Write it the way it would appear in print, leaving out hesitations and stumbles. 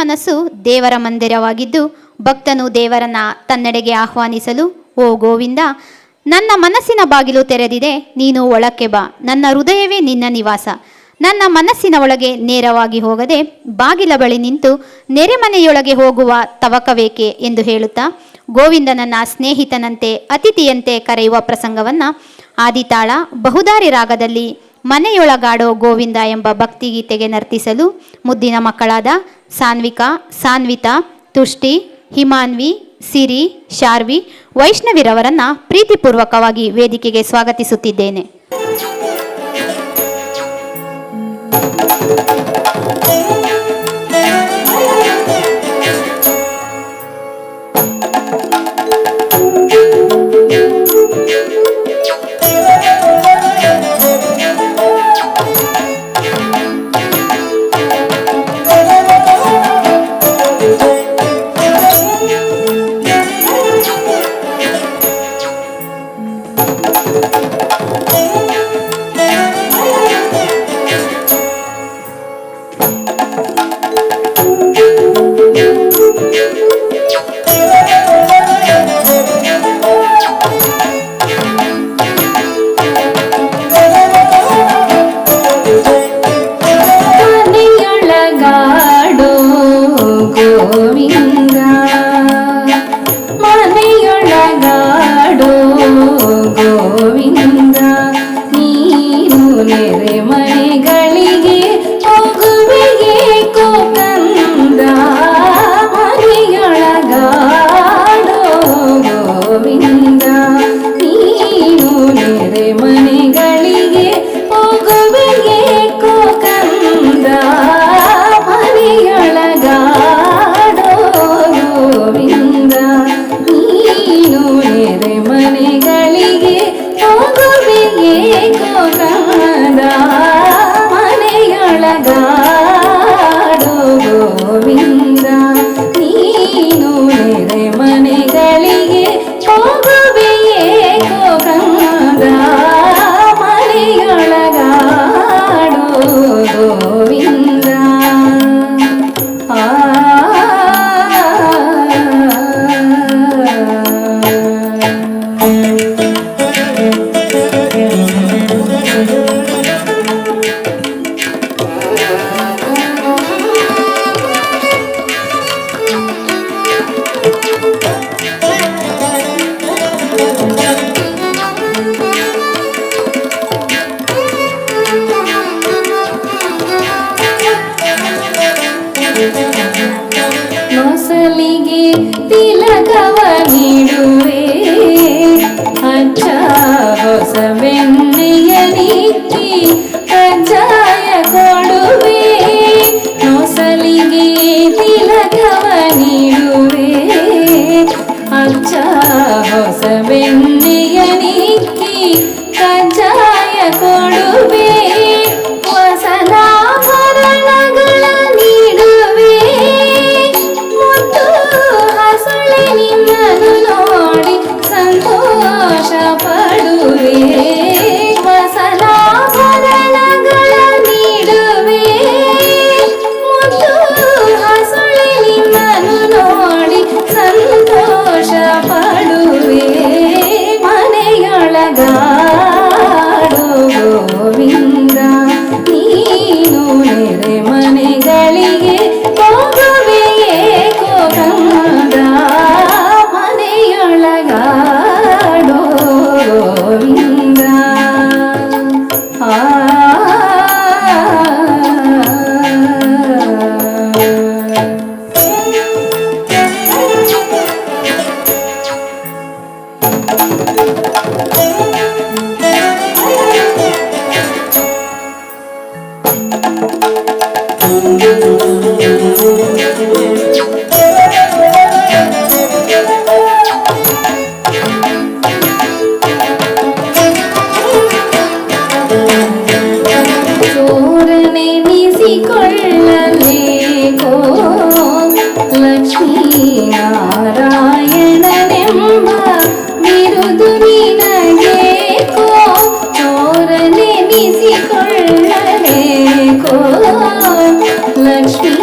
ಮನಸ್ಸು ದೇವರ ಮಂದಿರವಾಗಿದ್ದು ಭಕ್ತನು ದೇವರನ್ನ ತನ್ನೆಡೆಗೆ ಆಹ್ವಾನಿಸಲು, ಓ ಗೋವಿಂದ, ನನ್ನ ಮನಸ್ಸಿನ ಬಾಗಿಲು ತೆರೆದಿದೆ, ನೀನು ಒಳಕ್ಕೆ ಬಾ, ನನ್ನ ಹೃದಯವೇ ನಿನ್ನ ನಿವಾಸ. ನನ್ನ ಮನಸ್ಸಿನ ಒಳಗೆ ನೇರವಾಗಿ ಹೋಗದೆ ಬಾಗಿಲ ಬಳಿ ನಿಂತು ನೆರೆಮನೆಯೊಳಗೆ ಹೋಗುವ ತವಕವೇಕೆ ಎಂದು ಹೇಳುತ್ತಾ ಗೋವಿಂದನನ್ನ ಸ್ನೇಹಿತನಂತೆ ಅತಿಥಿಯಂತೆ ಕರೆಯುವ ಪ್ರಸಂಗವನ್ನು ಆದಿತಾಳ ಬಹುದಾರಿ ರಾಗದಲ್ಲಿ ಮನೆಯೊಳಗಾಡೋ ಗೋವಿಂದ ಎಂಬ ಭಕ್ತಿಗೀತೆಗೆ ನರ್ತಿಸಲು ಮುದ್ದಿನ ಮಕ್ಕಳಾದ ಸಾನ್ವಿಕಾ, ಸಾನ್ವಿತಾ, ತುಷ್ಟಿ, ಹಿಮಾನ್ವಿ, ಸಿರಿ, ಶಾರ್ವಿ, ವೈಷ್ಣವಿರವರನ್ನು ಪ್ರೀತಿಪೂರ್ವಕವಾಗಿ ವೇದಿಕೆಗೆ ಸ್ವಾಗತಿಸುತ್ತಿದ್ದೇನೆ. ನೊಸಲಿಗೆ ತಿಲಕವ ನೀಡುವೆ, ಅಚ್ಚ ಹೊಸ ಬೆಣ್ಣೆಯ ನಿಕ್ಕಿ ಕಜ್ಜಾಯ ಕೊಡುವೆ. ನೊಸಲಿಗೆ ತಿಲಕವ ನೀಡುವೆ, ಅಚ್ಚ ಹೊಸ ಬೆಣ್ಣೆಯ ನಿಕ್ಕಿ ಕಜ್ಜಾಯ ಕೊಡುವೆ. ವಸನಾಭರಣಗಳ ನೀಡುವೆ, ಮುತ್ತು ಹಸುಳೆ ನಿನ್ನನ್ನು ನೋಡಿ ಸಂತೋಷ ಪಡುವೆ. ವಸನಾಭರಣಗಳ ನೀಡುವೆ, ಮುತ್ತು ಹಸುಳೆ ನಿನ್ನನ್ನು ನೋಡಿ ಸಂತೋಷ ಪಡುವೆ. ಮನೆಯೊಳಗಾಡು ಗೋವಿಂದ, ನೀನು ನೆರೆ ಮನೆಗಳಿಗೆ ಹೋಗುವೆಯೇ ಗೋಕಂದ. ಮನೆಯೊಳಗಾಡೋ ಗೋವಿಂದ. ಕೊಳ್ಳಲೇಕೋ ಲಕ್ಷ್ಮೀನಾರಾಯಣನೆಂಬ ಬಿರುದು ನಿನಗೇಕೋ. ಚೋರನೆನಿಸಿಕೊಳ್ಳಲೇಕೋ ಲಕ್ಷ್ಮೀ